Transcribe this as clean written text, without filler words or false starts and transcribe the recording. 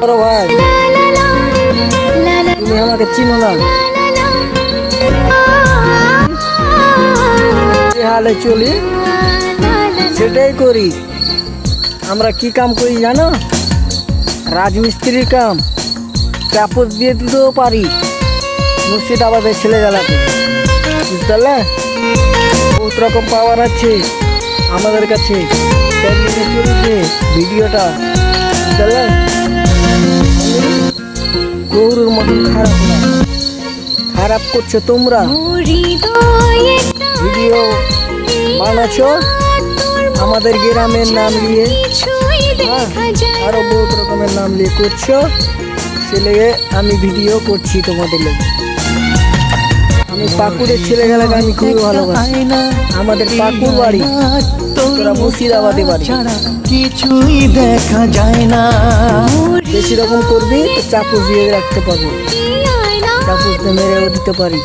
বড় ভাই, তুমি আমাকে চিনো না? যে হালে চলি সেটাই করি। আমরা কি কাম করি জানো? রাজমিস্ত্রির কাম। কাপড় দিয়ে দিতেও পারি মুর্শিদাবাদের ছেলেবেলাকে, বুঝতে পারলে? বহুত রকম পাওয়ার আছে আমাদের কাছে। চলছে ভিডিওটা, বুঝতে পারলে? গরুর মতন খারাপ না, খারাপ করছো তোমরা। ভিডিও বানাচ্ছো আমাদের গ্রামের নাম নিয়ে, আরো বহুত রকমের নাম নিয়ে করছো। সে লেগে আমি ভিডিও করছি তোমাদের লেগে। আমি পাকুড়ের ছেলেগুলোকে আমি খুবই ভালোবাসি। আমাদের পাকুর বাড়ি, তোরা মুর্শিদাবাদে বাড়ি। কিছুই দেখা যায় না। বেশি রকম করবি তো চাপুস দিয়ে রাখতে পারবো, চাপুস দিয়ে মেরেও দিতে পারি।